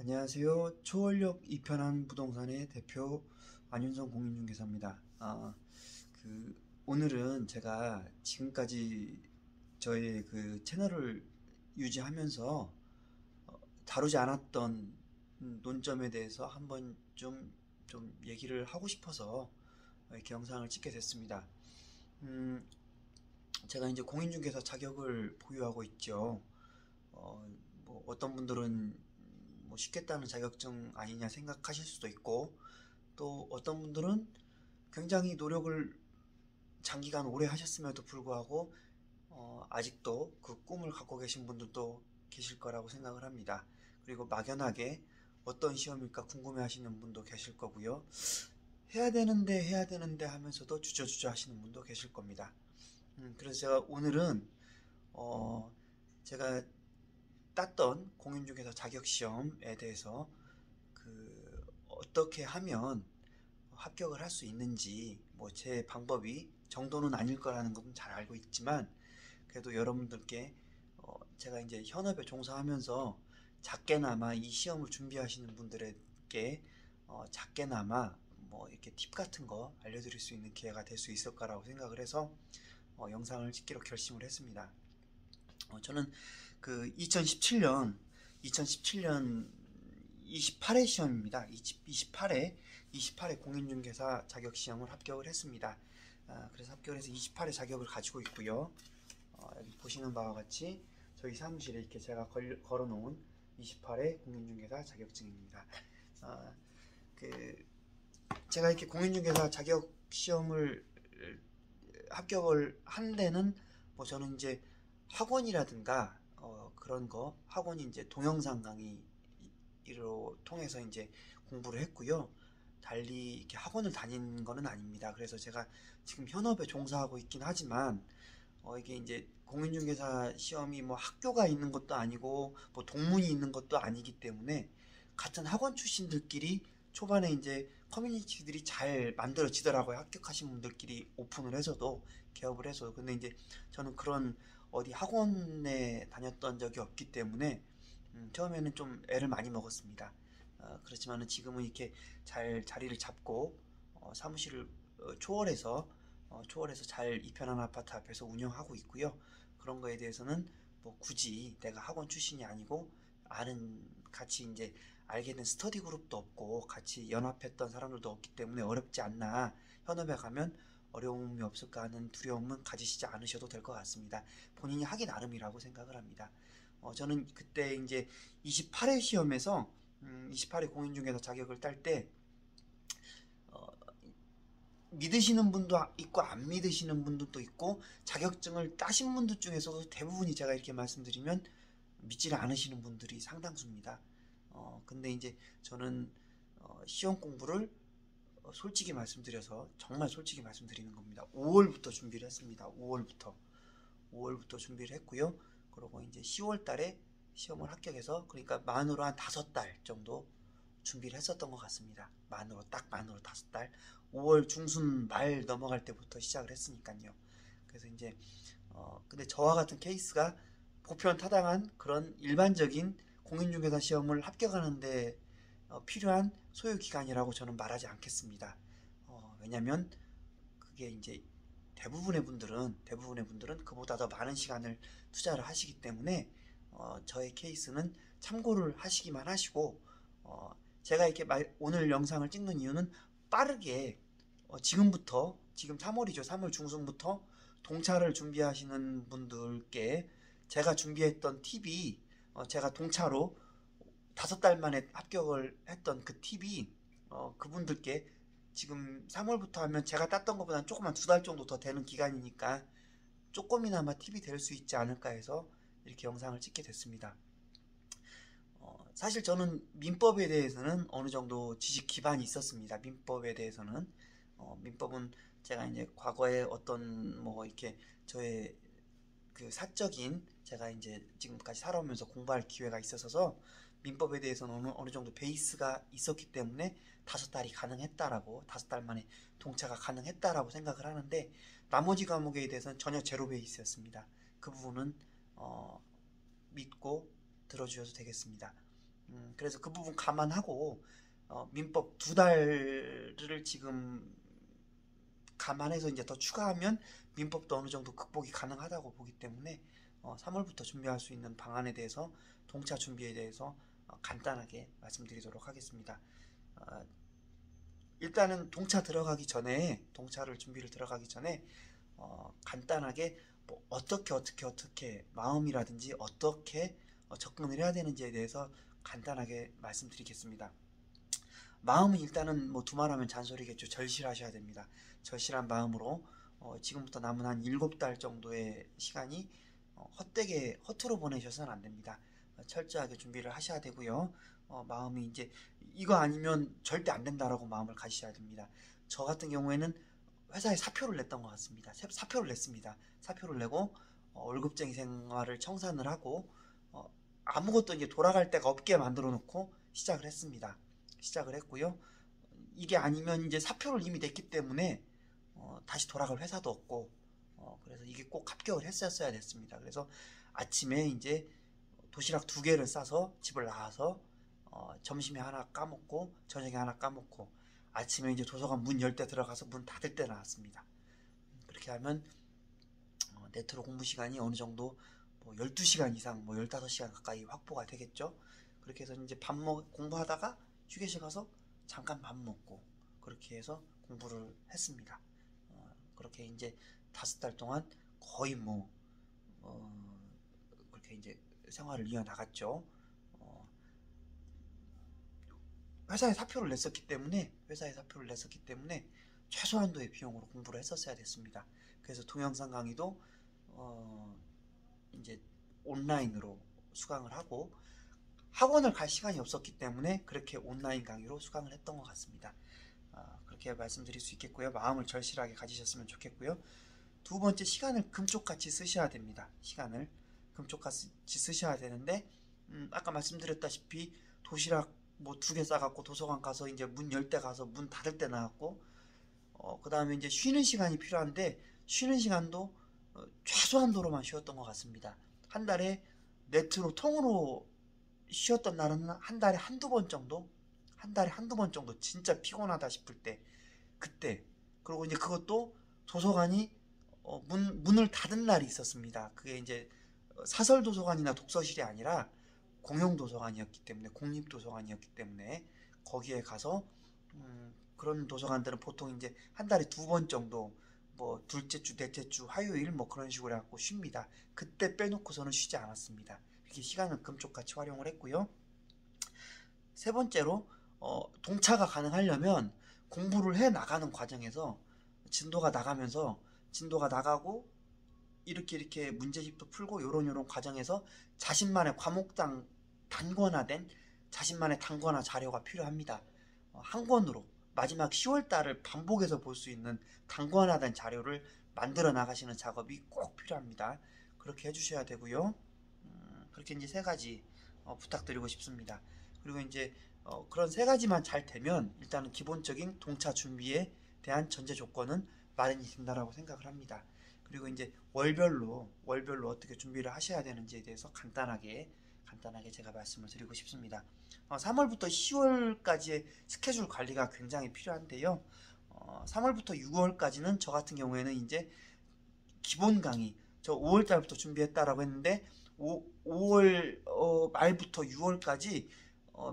안녕하세요. 초월력 이편한 부동산의 대표 안윤성 공인중개사입니다. 오늘은 제가 지금까지 저의 그 채널을 유지하면서 다루지 않았던 논점에 대해서 한번 좀 얘기를 하고 싶어서 이렇게 영상을 찍게 됐습니다. 음, 제가 이제 공인중개사 자격을 보유하고 있죠. 어, 뭐 어떤 분들은 뭐 쉽게 따는 자격증 아니냐 생각하실 수도 있고, 또 어떤 분들은 굉장히 노력을 장기간 오래 하셨음에도 불구하고 아직도 그 꿈을 갖고 계신 분들도 계실 거라고 생각을 합니다. 그리고 막연하게 어떤 시험일까 궁금해 하시는 분도 계실 거고요. 해야 되는데 하면서도 주저주저 하시는 분도 계실 겁니다. 그래서 제가 오늘은 어, 제가 땄던 공인중개사 자격시험에 대해서 어떻게 하면 합격을 할 수 있는지, 뭐 제 방법이 정도는 아닐 거라는 것은 잘 알고 있지만, 그래도 여러분들께 제가 이제 현업에 종사하면서 작게나마 이 시험을 준비하시는 분들에게 작게나마 뭐 이렇게 팁 같은 거 알려드릴 수 있는 기회가 될 수 있을 거라고 생각을 해서 영상을 찍기로 결심을 했습니다. 저는 그 2017년 28회 시험입니다. 28회 공인중개사 자격시험을 합격을 했습니다. 그래서 합격을 해서 28회 자격을 가지고 있고요. 여기 보시는 바와 같이 저희 사무실에 이렇게 제가 걸어놓은 28회 공인중개사 자격증입니다. 아, 그 제가 이렇게 공인중개사 자격시험을 합격을 한 데는, 뭐 저는 이제 학원이라든가 그런 거, 학원이 이제 동영상 강의로 통해서 이제 공부를 했고요. 달리 이렇게 학원을 다닌 거는 아닙니다. 그래서 제가 지금 현업에 종사하고 있긴 하지만 이게 이제 공인중개사 시험이 뭐 학교가 있는 것도 아니고 뭐 동문이 있는 것도 아니기 때문에 같은 학원 출신들끼리 초반에 이제 커뮤니티들이 잘 만들어지더라고요. 합격하신 분들끼리 오픈을 해서도, 개업을 해서. 근데 이제 저는 그런 어디 학원에 다녔던 적이 없기 때문에 처음에는 좀 애를 많이 먹었습니다. 그렇지만은 지금은 이렇게 잘 자리를 잡고 사무실을 초월해서 잘 이편한 아파트 앞에서 운영하고 있고요. 그런 거에 대해서는 뭐 굳이 내가 학원 출신이 아니고 아는, 같이 이제 알게 된 스터디 그룹도 없고 같이 연합했던 사람들도 없기 때문에 어렵지 않나, 현업에 가면 어려움이 없을까 하는 두려움은 가지시지 않으셔도 될 것 같습니다. 본인이 하기 나름이라고 생각을 합니다. 저는 그때 이제 28회 시험에서 28회 공인중개사 자격을 딸 때 믿으시는 분도 있고 안 믿으시는 분들도 있고, 자격증을 따신 분들 중에서도 대부분이 제가 이렇게 말씀드리면 믿지를 않으시는 분들이 상당수입니다. 근데 이제 저는 시험 공부를 솔직히 말씀드려서, 정말 솔직히 말씀드리는 겁니다. 5월부터 준비를 했습니다. 5월부터 준비를 했고요. 그리고 이제 10월 달에 시험을 합격해서, 그러니까 만으로 한 5달 정도 준비를 했었던 것 같습니다. 만으로 5달. 5월 중순 말 넘어갈 때부터 시작을 했으니까요. 그래서 이제 근데 저와 같은 케이스가 보편 타당한 그런 일반적인 공인중개사 시험을 합격하는데 필요한 소요 기간이라고 저는 말하지 않겠습니다. 왜냐면 그게 이제 대부분의 분들은 그보다 더 많은 시간을 투자를 하시기 때문에 저의 케이스는 참고를 하시기만 하시고, 제가 이렇게 오늘 영상을 찍는 이유는 빠르게 지금 3월이죠. 3월 중순부터 동차를 준비하시는 분들께 제가 준비했던 팁이, 제가 동차로 5달 만에 합격을 했던 그 팁이 그분들께, 지금 3월부터 하면 제가 땄던 것보다는 조금만 2달 정도 더 되는 기간이니까 조금이나마 팁이 될 수 있지 않을까 해서 이렇게 영상을 찍게 됐습니다. 사실 저는 민법에 대해서는 어느 정도 지식 기반이 있었습니다. 민법에 대해서는 민법은 제가 이제 과거에 어떤 뭐 이렇게 저의 그 사적인, 제가 이제 지금까지 살아오면서 공부할 기회가 있어서 민법에 대해서는 어느 정도 베이스가 있었기 때문에 5달이 가능했다라고, 5달 만에 동차가 가능했다라고 생각을 하는데, 나머지 과목에 대해서는 전혀 제로 베이스였습니다. 그 부분은 믿고 들어주셔도 되겠습니다. 그래서 그 부분 감안하고 민법 2달을 지금 감안해서 이제 더 추가하면 민법도 어느 정도 극복이 가능하다고 보기 때문에 3월부터 준비할 수 있는 방안에 대해서 동차 준비에 대해서 간단하게 말씀드리도록 하겠습니다. 일단은 동차를 준비를 들어가기 전에 간단하게 뭐 어떻게 마음이라든지 어떻게 접근을 해야 되는지에 대해서 간단하게 말씀드리겠습니다. 마음은 일단은 뭐 두말하면 잔소리겠죠. 절실하셔야 됩니다. 절실한 마음으로 지금부터 남은 한 7달 정도의 시간이 허투루 보내셔서는 안 됩니다. 철저하게 준비를 하셔야 되고요. 마음이 이제 이거 아니면 절대 안 된다라고 마음을 가지셔야 됩니다. 저 같은 경우에는 회사에 사표를 냈던 것 같습니다. 사표를 냈습니다. 사표를 내고 월급쟁이 생활을 청산을 하고 아무것도 이제 돌아갈 데가 없게 만들어 놓고 시작을 했습니다. 시작을 했고요. 이게 아니면 이제 사표를 이미 냈기 때문에 다시 돌아갈 회사도 없고 그래서 이게 꼭 합격을 했었어야 됐습니다. 그래서 아침에 이제 도시락 2개를 싸서 집을 나와서 점심에 하나 까먹고 저녁에 하나 까먹고 아침에 이제 도서관 문 열 때 들어가서 문 닫을 때 나왔습니다. 그렇게 하면 네트로 공부 시간이 어느 정도 뭐 12시간 이상 뭐 15시간 가까이 확보가 되겠죠. 그렇게 해서 이제 공부하다가 휴게실 가서 잠깐 밥 먹고 그렇게 해서 공부를 했습니다. 그렇게 이제 5달 동안 거의 뭐 그렇게 이제 생활을 이어나갔죠. 회사에 사표를 냈었기 때문에 최소한도의 비용으로 공부를 했었어야 됐습니다. 그래서 동영상 강의도 이제 온라인으로 수강을 하고 학원을 갈 시간이 없었기 때문에 그렇게 온라인 강의로 수강을 했던 것 같습니다. 그렇게 말씀드릴 수 있겠고요. 마음을 절실하게 가지셨으면 좋겠고요. 두 번째, 시간을 금쪽같이 쓰셔야 됩니다. 시간을 금쪽같이 쓰셔야 되는데 아까 말씀드렸다시피 도시락 뭐 2개 싸갖고 도서관 가서 이제 문 열 때 가서 문 닫을 때 나왔고 그 다음에 이제 쉬는 시간이 필요한데 쉬는 시간도 최소한도로만 쉬었던 것 같습니다. 한 달에 네트로 통으로 쉬었던 날은 한 달에 한두 번 정도 진짜 피곤하다 싶을 때 그때. 그리고 이제 그것도 도서관이 문을 닫은 날이 있었습니다. 그게 이제 사설 도서관이나 독서실이 아니라 공용 도서관이었기 때문에 공립도서관이었기 때문에 거기에 가서 그런 도서관들은 보통 이제 한 달에 2번 정도 뭐 둘째 주, 넷째 주, 화요일 뭐 그런 식으로 해갖고 쉽니다. 그때 빼놓고서는 쉬지 않았습니다. 이렇게 시간을 금쪽같이 활용을 했고요. 세 번째로 동차가 가능하려면 공부를 해 나가는 과정에서 진도가 나가고 이렇게 문제집도 풀고 요런 과정에서 자신만의 과목당 단권화 자료가 필요합니다. 한 권으로 마지막 10월달을 반복해서 볼 수 있는 단권화된 자료를 만들어 나가시는 작업이 꼭 필요합니다. 그렇게 해주셔야 되고요. 그렇게 이제 3가지 부탁드리고 싶습니다. 그리고 이제 그런 3가지만 잘 되면 일단은 기본적인 동차 준비에 대한 전제 조건은 마련이 된다라고 생각을 합니다. 그리고 이제 월별로 어떻게 준비를 하셔야 되는지에 대해서 간단하게 제가 말씀을 드리고 싶습니다. 3월부터 10월까지의 스케줄 관리가 굉장히 필요한데요. 3월부터 6월까지는 저 같은 경우에는 이제 기본 강의, 저 5월 달부터 준비했다라고 했는데 5월 말부터 6월까지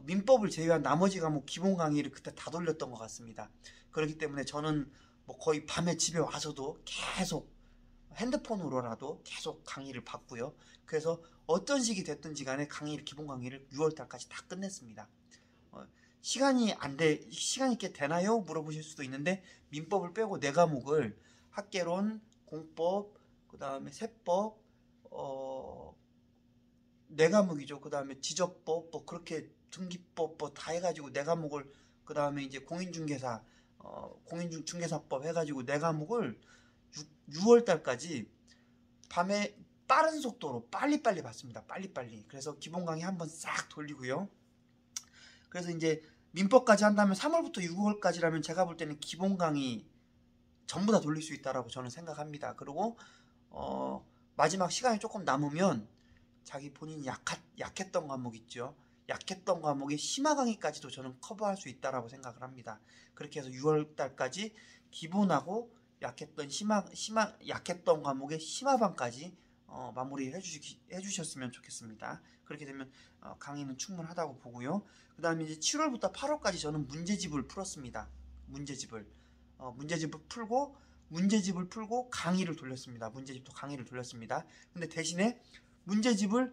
민법을 제외한 나머지 과목 기본 강의를 그때 다 돌렸던 것 같습니다. 그렇기 때문에 저는 뭐 거의 밤에 집에 와서도 계속 핸드폰으로라도 계속 강의를 받고요. 그래서 어떤 식이 됐든지 간에 기본 강의를 6월달까지 다 끝냈습니다. 시간이 꽤 되나요? 물어보실 수도 있는데 민법을 빼고 4과목을 학개론, 공법, 그 다음에 세법, 4과목이죠. 그 다음에 지적법, 뭐 그렇게 등기법 뭐 다 해가지고 4과목을 그 다음에 이제 공인중개사법 해가지고 4과목을 6월달까지 밤에 빠른 속도로 빨리빨리 봤습니다. 빨리빨리. 그래서 기본 강의 한번 싹 돌리고요. 그래서 이제 민법까지 한다면 3월부터 6월까지라면 제가 볼 때는 기본 강의 전부 다 돌릴 수 있다라고 저는 생각합니다. 그리고 마지막 시간이 조금 남으면 자기 본인이 약했던 과목 있죠. 약했던 과목의 심화 강의까지도 저는 커버할 수 있다라고 생각을 합니다. 그렇게 해서 6월 달까지 기본하고 약했던 과목의 심화반까지 마무리를 해주셨으면 좋겠습니다. 그렇게 되면 강의는 충분하다고 보고요. 그 다음에 이제 7월부터 8월까지 저는 문제집을 풀었습니다. 문제집을 풀고 강의를 돌렸습니다. 문제집도 강의를 돌렸습니다. 근데 대신에 문제집을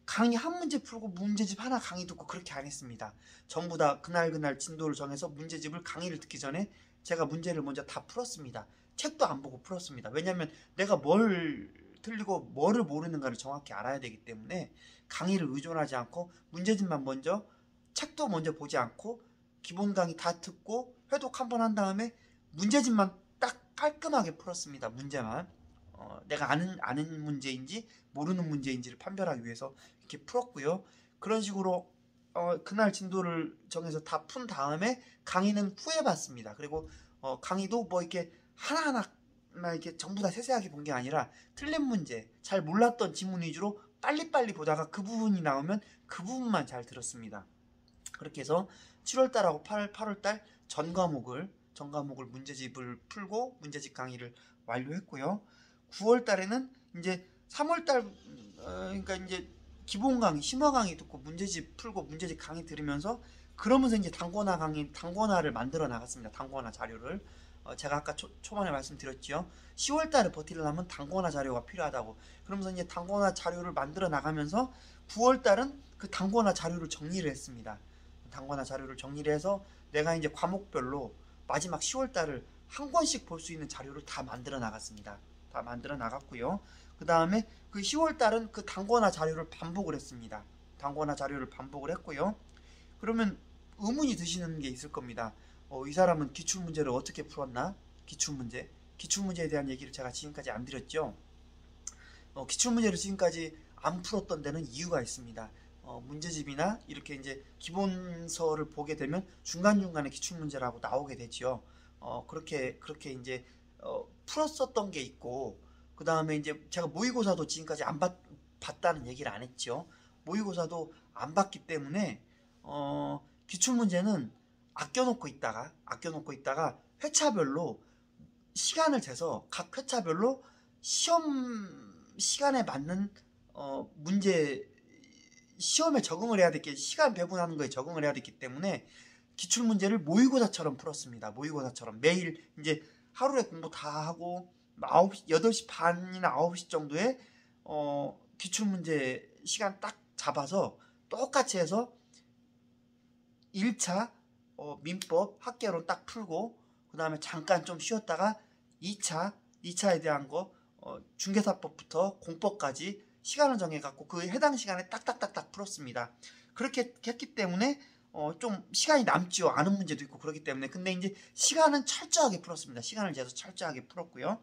강의 한 문제 풀고 문제집 하나 강의 듣고 그렇게 안 했습니다. 전부 다 그날 진도를 정해서 문제집을 강의를 듣기 전에 제가 문제를 먼저 다 풀었습니다. 책도 안 보고 풀었습니다. 왜냐하면 내가 뭘 틀리고 뭐를 모르는가를 정확히 알아야 되기 때문에 강의를 의존하지 않고 문제집만 먼저, 책도 먼저 보지 않고 기본 강의 다 듣고 회독 한번 한 다음에 문제집만 딱 깔끔하게 풀었습니다. 문제만 내가 아는 문제인지 모르는 문제인지를 판별하기 위해서 이렇게 풀었고요. 그런 식으로 그날 진도를 정해서 다 푼 다음에 강의는 후에 봤습니다. 그리고 강의도 뭐 이렇게 하나하나 이렇게 전부 다 세세하게 본 게 아니라 틀린 문제, 잘 몰랐던 지문 위주로 빨리빨리 보다가 그 부분이 나오면 그 부분만 잘 들었습니다. 그렇게 해서 7월달하고 8월달 전 과목을 문제집을 풀고 문제집 강의를 완료했고요. 9월달에는 이제 3월달 그러니까 이제 기본 강의, 심화 강의 듣고 문제집 풀고 문제집 강의 들으면서 그러면서 이제 단권화를 만들어 나갔습니다. 단권화 자료를 제가 아까 초반에 말씀드렸죠. 10월달에 버티려면 단권화 자료가 필요하다고. 그러면서 이제 단권화 자료를 만들어 나가면서 9월달은 그 단권화 자료를 정리를 했습니다. 단권화 자료를 정리를 해서 내가 이제 과목별로 마지막 10월달을 한 권씩 볼 수 있는 자료를 다 만들어 나갔습니다. 다 만들어 나갔고요. 그 다음에 그 10월달은 그 단권화 자료를 반복을 했습니다. 단권화 자료를 반복을 했고요. 그러면 의문이 드시는 게 있을 겁니다. 이 사람은 기출문제를 어떻게 풀었나? 기출문제에 대한 얘기를 제가 지금까지 안 드렸죠. 기출문제를 지금까지 안 풀었던 데는 이유가 있습니다. 문제집이나 이렇게 이제 기본서를 보게 되면 중간중간에 기출문제라고 나오게 되죠. 그렇게 이제 풀었었던 게 있고, 그 다음에 이제 제가 모의고사도 지금까지 안 봤다는 얘기를 안 했죠. 모의고사도 안 봤기 때문에 기출문제는 아껴놓고 있다가 회차별로 시간을 재서 각 회차별로 시험 시간에 맞는 문제 시험에 적응을 해야 되기, 시간 배분하는 거에 적응을 해야 되기 때문에 기출문제를 모의고사처럼 풀었습니다. 모의고사처럼 매일 이제 하루에 공부 다 하고 8시 반이나 9시 정도에 기출문제 시간 딱 잡아서 똑같이 해서 1차 민법 학개론 딱 풀고 그 다음에 잠깐 좀 쉬었다가 2차에 대한 거 중개사법부터 공법까지 시간을 정해갖고 그 해당 시간에 딱딱딱딱 풀었습니다. 그렇게 했기 때문에 좀 시간이 남지요. 아는 문제도 있고 그렇기 때문에. 근데 이제 시간은 철저하게 풀었습니다. 시간을 재서 철저하게 풀었고요.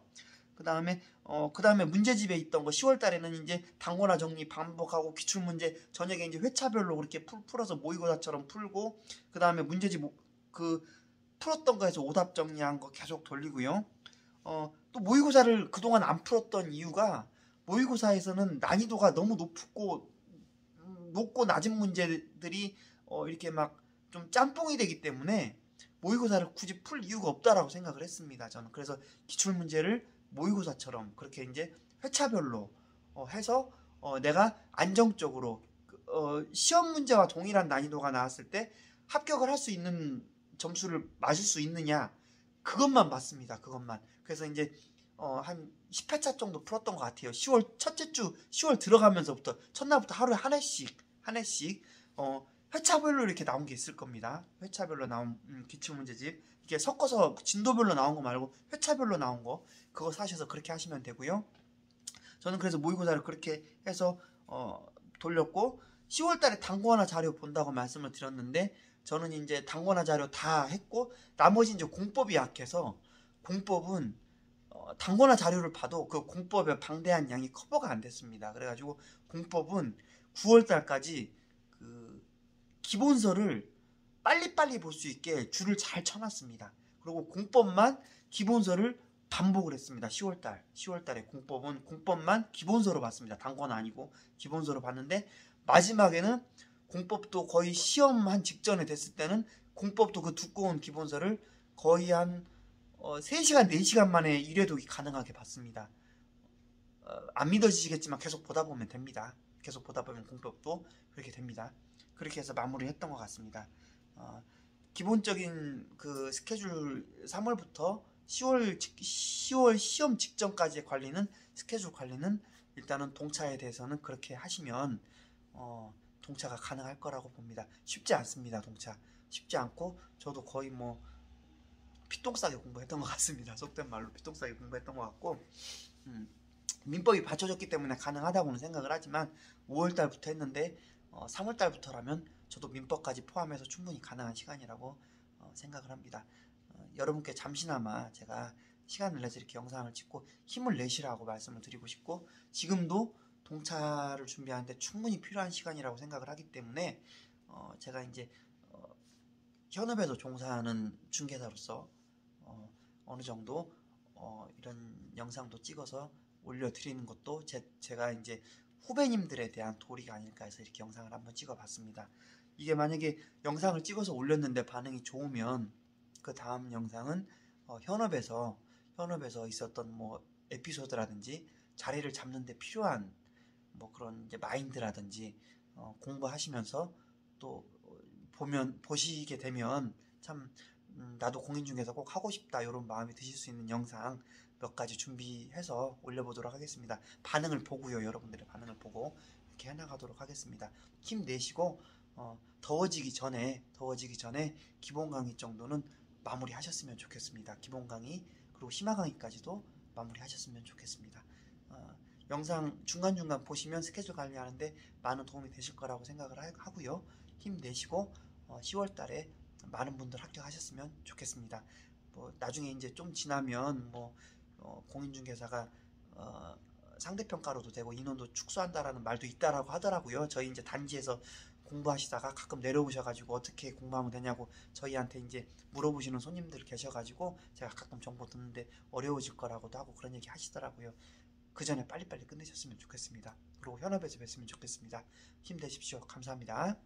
그 다음에 문제집에 있던 거 10월 달에는 이제 단권화 정리 반복하고 기출문제 저녁에 이제 회차별로 그렇게 풀어서 모의고사처럼 풀고 그 다음에 문제집 풀었던 거에서 오답 정리한 거 계속 돌리고요. 또 모의고사를 그동안 안 풀었던 이유가 모의고사에서는 난이도가 너무 높고 낮은 문제들이 이렇게 막 좀 짬뽕이 되기 때문에 모의고사를 굳이 풀 이유가 없다라고 생각을 했습니다. 저는 그래서 기출문제를 모의고사처럼 그렇게 이제 회차별로 해서 내가 안정적으로 시험 문제와 동일한 난이도가 나왔을 때 합격을 할 수 있는 점수를 맞을 수 있느냐 그것만 봤습니다. 그것만. 그래서 이제 한 10회차 정도 풀었던 것 같아요. 10월 첫째 주 10월 들어가면서부터 첫날부터 하루에 한 회씩 회차별로 이렇게 나온 게 있을 겁니다. 회차별로 나온 기출문제집 이렇게 섞어서 진도별로 나온 거 말고 회차별로 나온 거 그거 사셔서 그렇게 하시면 되고요. 저는 그래서 모의고사를 그렇게 해서 돌렸고 10월달에 단권화 자료 본다고 말씀을 드렸는데 저는 이제 단권화 자료 다 했고 나머지 이제 공법이 약해서 공법은 단권화 자료를 봐도 그 공법의 방대한 양이 커버가 안 됐습니다. 그래가지고 공법은 9월달까지 그 기본서를 빨리빨리 볼 수 있게 줄을 잘 쳐놨습니다. 그리고 공법만 기본서를 반복을 했습니다. 10월달에 공법만 기본서로 봤습니다. 단권 아니고 기본서로 봤는데 마지막에는 공법도 거의 시험 한 직전에 됐을 때는 공법도 그 두꺼운 기본서를 거의 한 3시간, 4시간 만에 1회독이 가능하게 봤습니다. 안 믿어지시겠지만 계속 보다 보면 됩니다. 계속 보다 보면 공법도 그렇게 됩니다. 그렇게 해서 마무리를 했던 것 같습니다. 기본적인 그 스케줄 3월부터 10월 시험 직전까지의 관리는 스케줄 관리는 일단은 동차에 대해서는 그렇게 하시면 동차가 가능할 거라고 봅니다. 쉽지 않습니다. 동차 쉽지 않고 저도 거의 뭐 피똥 싸게 공부했던 것 같습니다. 속된 말로 피똥 싸게 공부했던 것 같고 민법이 받쳐졌기 때문에 가능하다고는 생각을 하지만 5월달부터 했는데 3월달부터라면 저도 민법까지 포함해서 충분히 가능한 시간이라고 생각을 합니다. 여러분께 잠시나마 제가 시간을 내서 이렇게 영상을 찍고 힘을 내시라고 말씀을 드리고 싶고 지금도 동차를 준비하는데 충분히 필요한 시간이라고 생각을 하기 때문에 제가 이제 현업에서 종사하는 중개사로서 어느 정도 이런 영상도 찍어서 올려드리는 것도 제가 이제 후배님들에 대한 도리가 아닐까 해서 이렇게 영상을 한번 찍어봤습니다. 이게 만약에 영상을 찍어서 올렸는데 반응이 좋으면 그 다음 영상은 현업에서 있었던 뭐 에피소드라든지 자리를 잡는 데 필요한 뭐 그런 이제 마인드라든지 공부하시면서 또 보시게 되면 참 나도 공인중개사 꼭 하고 싶다 이런 마음이 드실 수 있는 영상 몇 가지 준비해서 올려보도록 하겠습니다. 반응을 보고요. 여러분들의 반응을 보고 이렇게 해나가도록 하겠습니다. 힘내시고 더워지기 전에 기본 강의 정도는 마무리 하셨으면 좋겠습니다. 기본 강의 그리고 심화 강의까지도 마무리 하셨으면 좋겠습니다. 영상 중간중간 보시면 스케줄 관리하는데 많은 도움이 되실 거라고 생각을 하고요. 힘내시고 10월 달에 많은 분들 합격하셨으면 좋겠습니다. 뭐 나중에 이제 좀 지나면 뭐 공인중개사가 상대평가로도 되고 인원도 축소한다라는 말도 있다라고 하더라고요. 저희 이제 단지에서 공부하시다가 가끔 내려오셔가지고 어떻게 공부하면 되냐고 저희한테 이제 물어보시는 손님들 계셔가지고 제가 가끔 정보 듣는데 어려워질 거라고도 하고 그런 얘기 하시더라고요. 그 전에 빨리빨리 끝내셨으면 좋겠습니다. 그리고 현업에서 뵀으면 좋겠습니다. 힘내십시오. 감사합니다.